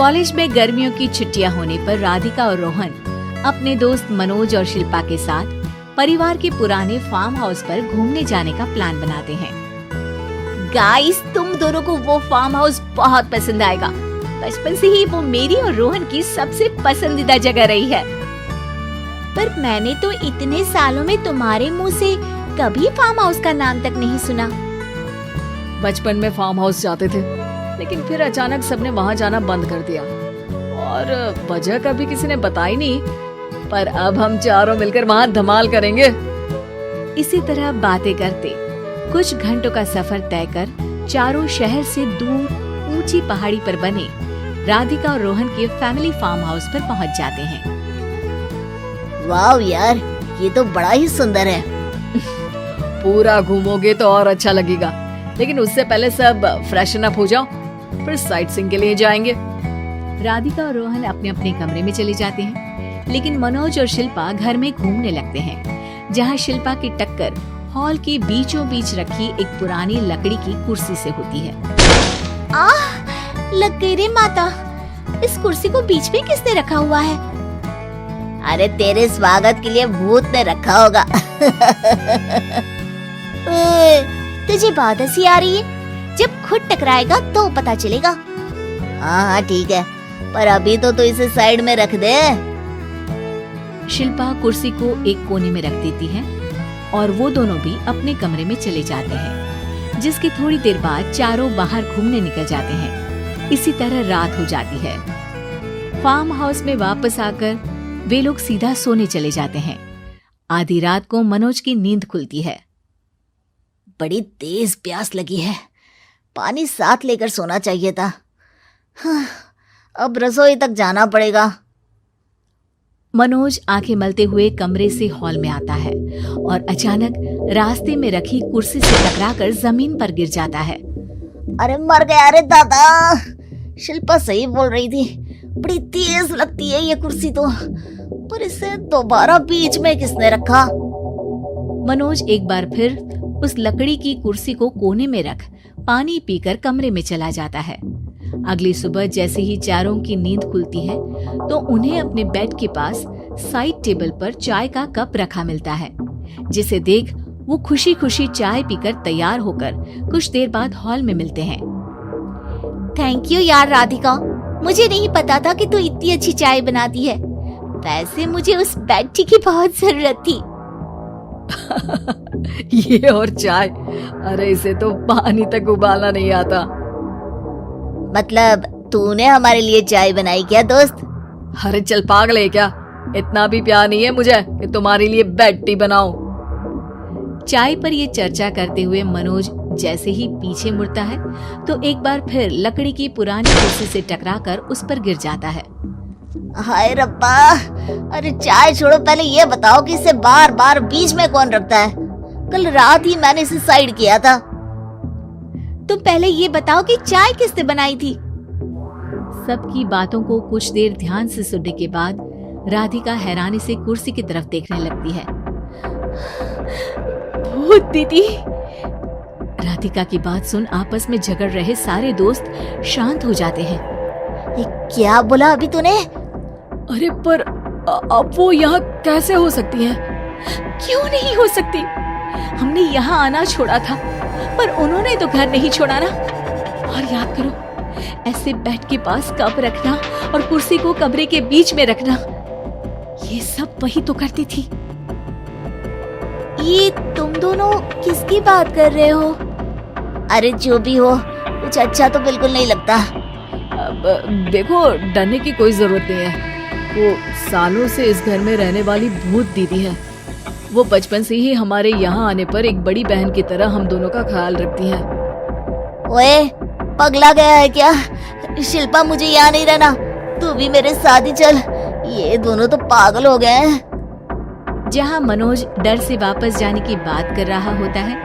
College में गर्मियों की छुट्टियां होने पर राधिका और रोहन अपने दोस्त मनोज और शिल्पा के साथ परिवार के पुराने फार्म हाउस पर घूमने जाने का प्लान बनाते हैं। गाइस, तुम दोनों को वो फार्म हाउस बहुत पसंद आएगा। बचपन से ही वो मेरी और रोहन की सबसे पसंदीदा जगह रही है। पर मैंने तो इतने सालों में तुम्हारे मुंह से कभी फार्म हाउस का नाम तक नहीं सुना। बचपन में फार्म हाउस जाते थे, लेकिन फिर अचानक सबने वहाँ जाना बंद कर दिया और वजह कभी किसी ने बताई नहीं। पर अब हम चारों मिलकर वहाँ धमाल करेंगे। इसी तरह बातें करते कुछ घंटों का सफर तय कर चारों शहर से दूर ऊंची पहाड़ी पर बने राधिका और रोहन के फैमिली फार्म हाउस पर पहुंच जाते हैं। वाव यार, ये तो बड़ा ही सुंदर है। पूरा घूमोगे तो और अच्छा लगेगा, लेकिन उससे पहले सब फ्रेशन अप हो जाओ, फिर साइट सीइंग के लिए जाएंगे। राधिका और रोहन अपने अपने कमरे में चले जाते हैं, लेकिन मनोज और शिल्पा घर में घूमने लगते हैं, जहाँ शिल्पा की टक्कर हॉल के बीचों बीच रखी एक पुरानी लकड़ी की कुर्सी से होती है। लग गई रे माता, इस कुर्सी को बीच में किसने रखा हुआ है? अरे तेरे स्वागत के लिए भूत ने रखा होगा। तुझे बात हंसी आ रही है? जब खुद टकराएगा तो पता चलेगा। हाँ ठीक है, पर अभी तो तू इसे साइड में रख दे। शिल्पा कुर्सी को एक कोने में रख देती है और वो दोनों भी अपने कमरे में चले जाते हैं, जिसके थोड़ी देर बाद चारों बाहर घूमने निकल जाते हैं। इसी तरह रात हो जाती है। फार्म हाउस में वापस आकर वे लोग सीधा सोने चले जाते हैं। आधी रात को मनोज की नींद खुलती है। बड़ी तेज प्यास लगी है, पानी साथ लेकर सोना चाहिए था। अब रसोई तक जाना पड़ेगा। मनोज आंखें मलते हुए कमरे से हॉल में आता है और अचानक रास्ते में रखी कुर्सी से टकराकर जमीन पर गिर जाता है। अरे मर गया रे दादा। शिल्पा सही बोल रही थी, बड़ी तेज लगती है ये कुर्सी तो, पर इसे दोबारा बीच में किसने रखा? मनोज एक बार फिर उस लकड़ी की कुर्सी को कोने में रख पानी पीकर कमरे में चला जाता है। अगली सुबह जैसे ही चारों की नींद खुलती है तो उन्हें अपने बेड के पास साइड टेबल पर चाय का कप रखा मिलता है, जिसे देख वो खुशी खुशी चाय पीकर तैयार होकर कुछ देर बाद हॉल में मिलते हैं। थैंक यू यार राधिका, मुझे नहीं पता था कि तू इतनी अच्छी चाय बनाती है। वैसे मुझे उस बेड टी की बहुत जरूरत थी। ये और चाय, अरे इसे तो पानी तक उबालना नहीं आता। मतलब तूने हमारे लिए चाय बनाई क्या दोस्त? अरे चल पागल है क्या, इतना भी प्यार नहीं है मुझे कि तुम्हारे लिए बेड टी बनाऊं। चाय पर ये चर्चा करते हुए मनोज जैसे ही पीछे मुड़ता है तो एक बार फिर लकड़ी की पुरानी कुर्सी से टकराकर उस पर गिर जाता है। हाय रब्बा, अरे चाय छोड़ो, पहले ये बताओ कि इसे बार बार बीच में कौन रखता है? कल रात ही मैंने इसे साइड किया था। तुम पहले ये बताओ कि चाय किसने बनाई थी? सबकी बातों को कुछ देर ध्यान से सुनने के बाद राधिका हैरानी से कुर्सी की तरफ देखने लगती है। भूत दीदी। राधिका की बात सुन आपस में झगड़ रहे सारे दोस्त शांत हो जाते हैं। ये क्या बोला अभी तूने? अरे पर अब वो यहाँ कैसे हो सकती है? क्यों नहीं हो सकती? हमने यहाँ आना छोड़ा था, पर उन्होंने तो घर नहीं छोड़ा ना। और याद करो, ऐसे बेड के पास कप रखना और कुर्सी को कमरे के बीच में रखना, ये सब वही तो करती थी। ये तुम दोनों किसकी बात कर रहे हो? अरे जो भी हो, कुछ अच्छा तो बिल्कुल नहीं लगता। अब देखो, डरने की कोई जरूरत नहीं है। वो सालों से इस घर में रहने वाली भूत दीदी है। वो बचपन से ही हमारे यहाँ आने पर एक बड़ी बहन की तरह हम दोनों का ख्याल रखती है। ओए, पगला गया है क्या? शिल्पा, मुझे यहाँ नहीं रहना, तू भी मेरे साथ ही चल। ये दोनों तो पागल हो गए हैं। जहाँ मनोज डर से वापस जाने की बात कर रहा होता है,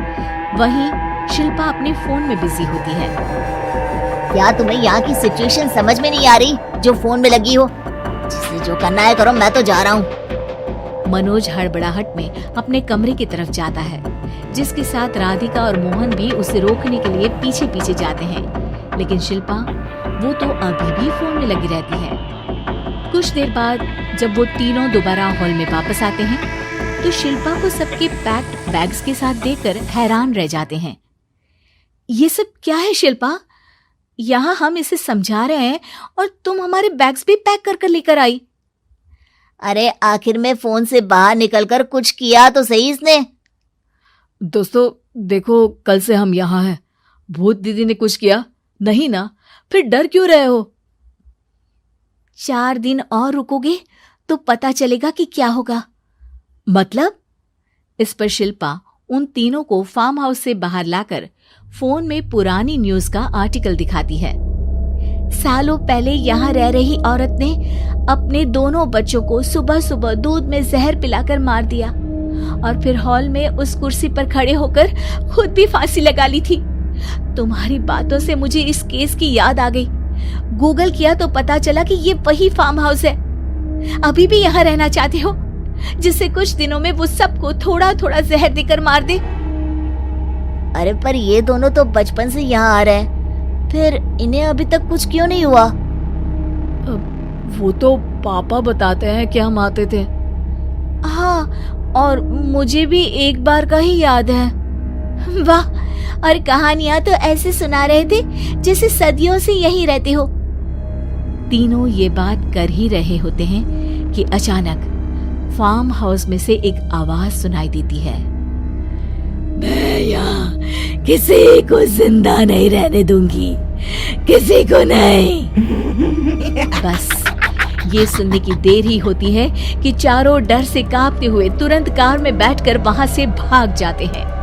वहीं शिल्पा अपने फोन में बिजी होती है। क्या तुम्हें यहाँ की सिचुएशन समझ में नहीं आ रही जो फोन में लगी हो? जिसे जो करना है करो, मैं तो जा रहा हूँ। मनोज हड़बड़ाहट में अपने कमरे की तरफ जाता है, जिसके साथ राधिका और मोहन भी उसे रोकने के लिए पीछे पीछे जाते हैं, लेकिन शिल्पा वो तो अभी भी फोन में लगी रहती है। कुछ देर बाद जब वो तीनों दोबारा हॉल में वापस आते हैं तो शिल्पा को सबके पैक्ड बैग्स के साथ देखकर हैरान रह जाते हैं। ये सब क्या है शिल्पा? यहाँ हम इसे समझा रहे हैं और तुम हमारे बैग्स भी पैक कर कर लेकर आई। अरे आखिर में फोन से बाहर निकलकर कुछ किया तो सही इसने। दोस्तों देखो, कल से हम यहाँ हैं। भूत दीदी ने कुछ किया नहीं ना? फिर डर क्यों रहे हो? 4 दिन और रुकोगे तो पता चलेगा कि क्या होगा। मतलब? इस पर शिल्पा उन तीनों को फार्म हाउस से बाहर लाकर फोन में पुरानी न्यूज का आर्टिकल दिखाती है। सालों पहले यहाँ रह रही औरत ने अपने दोनों बच्चों को सुबह सुबह दूध में जहर पिलाकर मार दिया और फिर हॉल में उस कुर्सी पर खड़े होकर खुद भी फांसी लगा ली थी। तुम्हारी बातों से मुझे इस केस की याद आ गई। गूगल किया तो पता चला कि ये वही फार्म हाउस है। अभी भी यहाँ रहना चाहते हो, जिससे कुछ दिनों में वो सबको थोड़ा थोड़ा जहर देकर मार दे? अरे पर ये दोनों तो बचपन से यहाँ आ रहे हैं, फिर इन्हें अभी तक कुछ क्यों नहीं हुआ? वो तो पापा बताते हैं कि हम आते थे। हाँ, और मुझे भी एक बार का ही याद है। वाह, और कहानियां तो ऐसे सुना रहे थे जैसे सदियों से यहीं रहते हो। तीनों ये बात कर ही रहे होते हैं कि अचानक फार्म हाउस में से एक आवाज सुनाई देती है। मैं यहाँ किसी को जिंदा नहीं रहने दूंगी, किसी को नहीं। बस ये सुनने की देर ही होती है कि चारों डर से कांपते हुए तुरंत कार में बैठकर वहां से भाग जाते हैं।